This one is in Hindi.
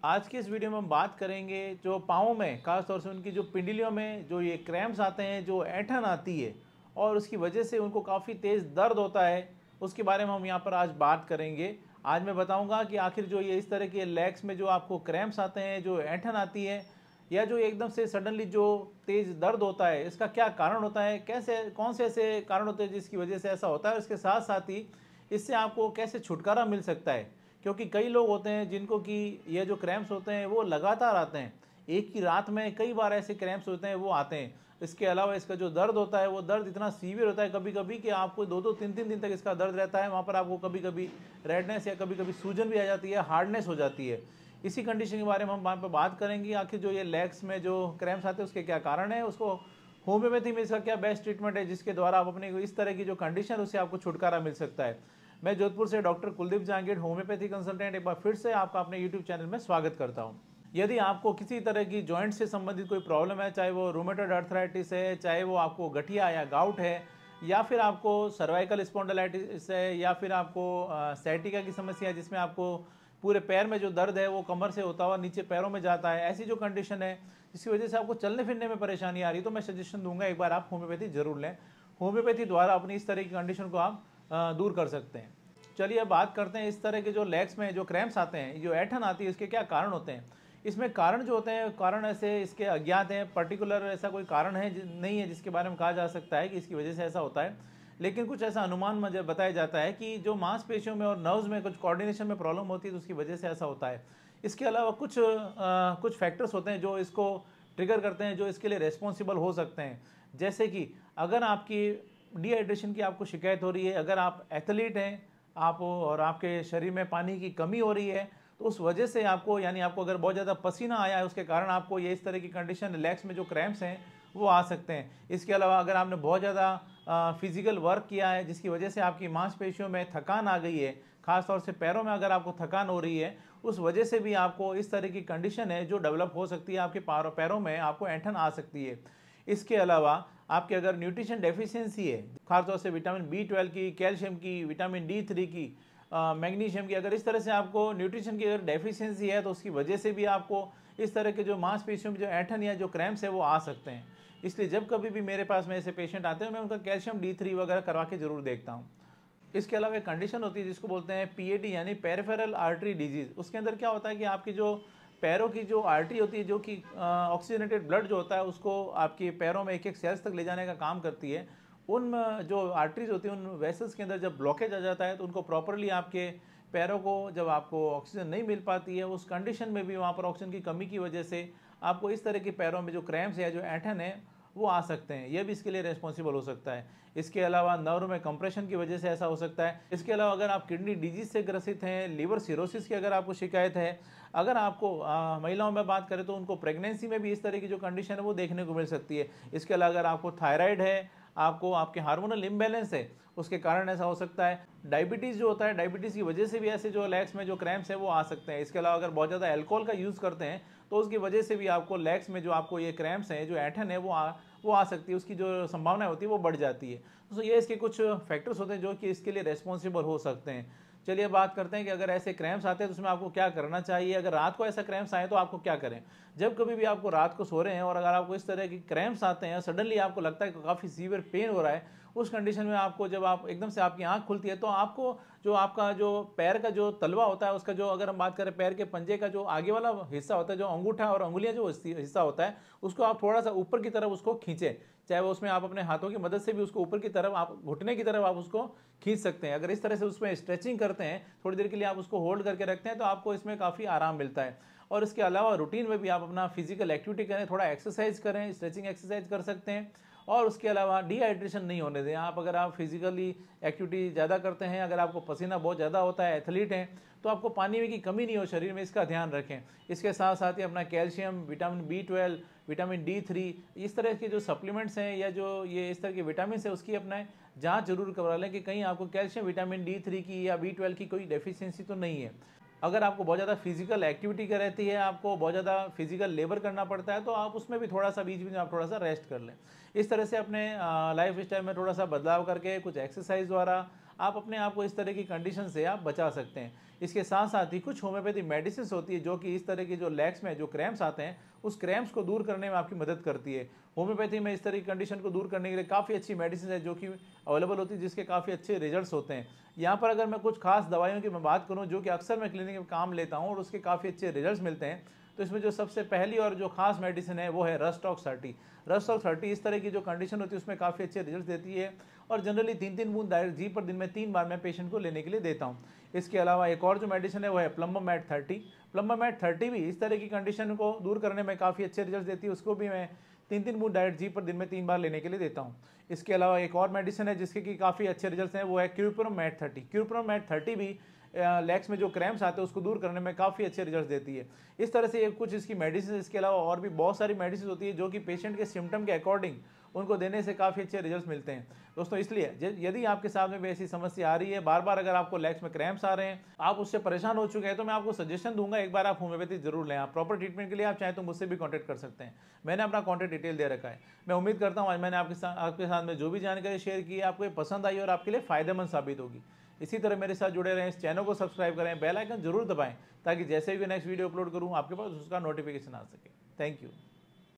आज की इस वीडियो में हम बात करेंगे जो पाँवों में, खास तौर से उनकी जो पिंडलियों में जो ये क्रैम्प्स आते हैं, जो ऐंठन आती है और उसकी वजह से उनको काफ़ी तेज़ दर्द होता है, उसके बारे में हम यहाँ पर आज बात करेंगे। आज मैं बताऊँगा कि आखिर जो ये इस तरह के लेग्स में जो आपको क्रैम्प्स आते हैं, जो ऐंठन आती है या जो एकदम से सडनली जो तेज़ दर्द होता है, इसका क्या कारण होता है, कैसे कौन से ऐसे कारण होते हैं जिसकी वजह से ऐसा होता है, इसके साथ साथ ही इससे आपको कैसे छुटकारा मिल सकता है। क्योंकि कई लोग होते हैं जिनको कि ये जो क्रैम्प्स होते हैं वो लगातार आते हैं, एक ही रात में कई बार ऐसे क्रैम्प्स होते हैं वो आते हैं। इसके अलावा इसका जो दर्द होता है वो दर्द इतना सीवियर होता है कभी कभी कि आपको 2-2 3-3 दिन तक इसका दर्द रहता है। वहाँ पर आपको कभी कभी रेडनेस या कभी कभी सूजन भी आ जाती है, हार्डनेस हो जाती है। इसी कंडीशन के बारे में हम वहाँ पर बात करेंगे। आखिर जो ये लेग्स में जो क्रैम्प्स आते हैं उसके क्या कारण है, उसको होम्योपैथी में इसका क्या बेस्ट ट्रीटमेंट है जिसके द्वारा आप अपने इस तरह की जो कंडीशन है उससे आपको छुटकारा मिल सकता है। मैं जोधपुर से doctor Kuldeep Jahangir, homeopathy consultant, एक बार फिर से आपका अपने यूट्यूब चैनल में स्वागत करता हूं। यदि आपको किसी तरह की जॉइंट से संबंधित कोई प्रॉब्लम है, चाहे वो रूमेटॉइड अर्थराइटिस है, चाहे वो आपको गठिया या गाउट है, या फिर आपको सर्वाइकल स्पॉन्डिलाइटिस है, या फिर आपको सैटिका की समस्या है जिसमें आपको पूरे पैर में जो दर्द है वो कमर से होता हुआ नीचे पैरों में जाता है, ऐसी जो कंडीशन है जिसकी वजह से आपको चलने फिरने में परेशानी आ रही है, तो मैं सजेशन दूंगा एक बार आप होम्योपैथी जरूर लें। होम्योपैथी द्वारा अपनी इस तरह की कंडीशन को आप दूर कर सकते हैं। चलिए अब बात करते हैं इस तरह के जो लेग्स में जो क्रैम्प्स आते हैं, जो ऐंठन आती है, इसके क्या कारण होते हैं। इसमें कारण जो होते हैं, कारण ऐसे इसके अज्ञात हैं, पर्टिकुलर ऐसा कोई कारण है नहीं है जिसके बारे में कहा जा सकता है कि इसकी वजह से ऐसा होता है। लेकिन कुछ ऐसा अनुमान मुझे बताया जाता है कि जो मांसपेशियों में और नर्व्स में कुछ कोऑर्डिनेशन में प्रॉब्लम होती है तो उसकी वजह से ऐसा होता है। इसके अलावा कुछ फैक्टर्स होते हैं जो इसको ट्रिगर करते हैं, जो इसके लिए रेस्पॉन्सिबल हो सकते हैं। जैसे कि अगर आपकी डिहाइड्रेशन की आपको शिकायत हो रही है, अगर आप एथलीट हैं आप और आपके शरीर में पानी की कमी हो रही है, तो उस वजह से आपको, यानी आपको अगर बहुत ज़्यादा पसीना आया है उसके कारण आपको ये इस तरह की कंडीशन, लेग्स में जो क्रैम्प्स हैं वो आ सकते हैं। इसके अलावा अगर आपने बहुत ज़्यादा फिजिकल वर्क किया है जिसकी वजह से आपकी मांसपेशियों में थकान आ गई है, खासतौर से पैरों में अगर आपको थकान हो रही है, उस वजह से भी आपको इस तरह की कंडीशन है जो डेवलप हो सकती है, आपके पैरों में आपको ऐंठन आ सकती है। इसके अलावा आपके अगर न्यूट्रिशन डेफिशिएंसी है, खासतौर से विटामिन बी 12 की, कैल्शियम की, विटामिन D3 की, मैग्नीशियम की, अगर इस तरह से आपको न्यूट्रिशन की अगर डेफिशिएंसी है तो उसकी वजह से भी आपको इस तरह के जो मांसपेशियों में जो ऐंठन या जो क्रैम्प्स है वो आ सकते हैं। इसलिए जब कभी भी मेरे पास में ऐसे पेशेंट आते हैं मैं उनका कैल्शियम D3 वगैरह करवा के जरूर देखता हूँ। इसके अलावा एक कंडीशन होती है जिसको बोलते हैं PAD यानी पेरिफेरल आर्टरी डिजीज। उसके अंदर क्या होता है कि आपकी जो पैरों की जो आर्टरी होती है, जो कि ऑक्सीजनेटेड ब्लड जो होता है उसको आपके पैरों में एक एक सेल्स तक ले जाने का काम करती है। उन जो आर्टरीज होती है उन वेसल्स के अंदर जब ब्लॉकेज आ जाता है तो उनको प्रॉपरली आपके पैरों को जब आपको ऑक्सीजन नहीं मिल पाती है, उस कंडीशन में भी वहाँ पर ऑक्सीजन की कमी की वजह से आपको इस तरह के पैरों में जो क्रैम्प्स है, जो ऐंठन है, वो आ सकते हैं। यह भी इसके लिए रेस्पॉन्सिबल हो सकता है। इसके अलावा नर्व में कंप्रेशन की वजह से ऐसा हो सकता है। इसके अलावा अगर आप किडनी डिजीज से ग्रसित हैं, लिवर सिरोसिस की अगर आपको शिकायत है, अगर आपको महिलाओं में बात करें तो उनको प्रेगनेंसी में भी इस तरह की जो कंडीशन है वो देखने को मिल सकती है। इसके अलावा अगर आपको थायराइड है, आपको आपके हार्मोनल इम्बैलेंस है, उसके कारण ऐसा हो सकता है। डायबिटीज़ जो होता है, डायबिटीज़ की वजह से भी ऐसे जो लेग्स में जो क्रैम्प्स है वो आ सकते हैं। इसके अलावा अगर बहुत ज़्यादा अल्कोहल का यूज़ करते हैं तो उसकी वजह से भी आपको लेग्स में जो आपको ये क्रैम्प्स हैं, जो ऐंठन है, वो आ सकती है, उसकी जो संभावना होती है वो बढ़ जाती है। तो ये इसके कुछ फैक्टर्स होते हैं जो कि इसके लिए रेस्पॉन्सिबल हो सकते हैं। चलिए बात करते हैं कि अगर ऐसे क्रैम्प्स आते हैं तो उसमें आपको क्या करना चाहिए। अगर रात को ऐसा क्रैम्प्स आए तो आपको क्या करें। जब कभी भी आपको रात को सो रहे हैं और अगर आपको इस तरह के क्रैम्प्स आते हैं, सडनली आपको लगता है कि काफ़ी सीवियर पेन हो रहा है, उस कंडीशन में आपको, जब आप एकदम से आपकी आंख खुलती है तो आपको जो आपका जो पैर का जो तलवा होता है उसका, जो अगर हम बात करें पैर के पंजे का जो आगे वाला हिस्सा होता है, जो अंगूठा और अंगुलियां जो हिस्सा होता है, उसको आप थोड़ा सा ऊपर की तरफ उसको खींचें। चाहे वो उसमें आप अपने हाथों की मदद से भी उसको ऊपर की तरफ, आप घुटने की तरफ आप उसको खींच सकते हैं। अगर इस तरह से उसमें स्ट्रेचिंग करते हैं, थोड़ी देर के लिए आप उसको होल्ड करके रखते हैं तो आपको इसमें काफ़ी आराम मिलता है। और इसके अलावा रूटीन में भी आप अपना फिजिकल एक्टिविटी करें, थोड़ा एक्सरसाइज करें, स्ट्रेचिंग एक्सरसाइज कर सकते हैं। और उसके अलावा डिहाइड्रेशन नहीं होने दें। आप अगर आप फिजिकली एक्टिविटी ज़्यादा करते हैं, अगर आपको पसीना बहुत ज़्यादा होता है, एथलीट हैं, तो आपको पानी की कमी नहीं हो शरीर में, इसका ध्यान रखें। इसके साथ साथ ही अपना calcium, vitamin B12, vitamin D3, इस तरह के जो सप्लीमेंट्स हैं या जो ये इस तरह के विटामिन है उसकी अपना जांच जरूर करवा लें कि कहीं आपको कैल्शियम, विटामिन D3 की या B12 की कोई डेफिशिएंसी तो नहीं है। अगर आपको बहुत ज़्यादा फिजिकल एक्टिविटी का रहती है, आपको बहुत ज़्यादा फिजिकल लेबर करना पड़ता है, तो आप उसमें भी थोड़ा सा बीच बीच में आप थोड़ा सा रेस्ट कर लें। इस तरह से अपने लाइफ स्टाइल में थोड़ा सा बदलाव करके, कुछ एक्सरसाइज द्वारा आप अपने आप को इस तरह की कंडीशन से आप बचा सकते हैं। इसके साथ साथ ही कुछ होम्योपैथी मेडिसिन होती है जो कि इस तरह की जो लेग्स में जो क्रैम्प्स आते हैं उस क्रैम्प्स को दूर करने में आपकी मदद करती है। होम्योपैथी में इस तरह की कंडीशन को दूर करने के लिए काफ़ी अच्छी मेडिसिन है जो कि अवेलेबल होती है, जिसके काफ़ी अच्छे रिजल्ट्स होते हैं। यहाँ पर अगर मैं कुछ खास दवाइयों की मैं बात करूँ जो कि अक्सर मैं क्लिनिक में काम लेता हूँ और उसके काफ़ी अच्छे रिजल्ट्स मिलते हैं, तो इसमें जो सबसे पहली और जो खास मेडिसिन है वो है रस्टॉक्स 30। रस्टॉक्स 30 इस तरह की जो कंडीशन होती है उसमें काफ़ी अच्छे रिजल्ट देती है और जनरली 3-3 बूंद डायरेक्ट जी पर दिन में 3 बार मैं पेशेंट को लेने के लिए देता हूँ। इसके अलावा एक और जो मेडिसिन है वो है प्लम्बामेट 30। प्लम्बामेट 30 भी इस तरह की कंडीशन को दूर करने में काफ़ी अच्छे रिजल्ट देती है, उसको भी मैं 3-3 बूंद डायरेक्ट जी पर दिन में 3 बार लेने के लिए देता हूँ। इसके अलावा एक और मेडिसिन है जिसके कि काफ़ी अच्छे रिजल्ट हैं, वो है क्यूप्रोमेट 30। क्यूप्रोमेट 30 भी लेग्स में जो क्रैम्प्स आते हैं उसको दूर करने में काफ़ी अच्छे रिजल्ट देती है। इस तरह से ये कुछ इसकी मेडिसिन, इसके अलावा और भी बहुत सारी मेडिसिन होती है जो कि पेशेंट के सिम्टम के अकॉर्डिंग उनको देने से काफ़ी अच्छे रिजल्ट मिलते हैं। दोस्तों इसलिए यदि आपके साथ में भी ऐसी समस्या आ रही है, बार बार अगर आपको लेग्स में क्रैम्प्स आ रहे हैं, आप उससे परेशान हो चुके हैं, तो मैं आपको सजेशन दूंगा एक बार आप होम्योपैथी जरूर लें। आप प्रॉपर ट्रीटमेंट के लिए आप चाहें तो मुझसे भी कॉन्टैक्ट कर सकते हैं। मैंने अपना कॉन्टैक्ट डिटेल दे रखा है। मैं उम्मीद करता हूँ आज मैंने आपके साथ में जो भी जानकारी शेयर की है आपको ये पसंद आई और आपके लिए फ़ायदेमंद साबित होगी। इसी तरह मेरे साथ जुड़े रहें, इस चैनल को सब्सक्राइब करें, बेल आइकन जरूर दबाएं ताकि जैसे भी नेक्स्ट वीडियो अपलोड करूं आपके पास उसका नोटिफिकेशन आ सके। Thank you.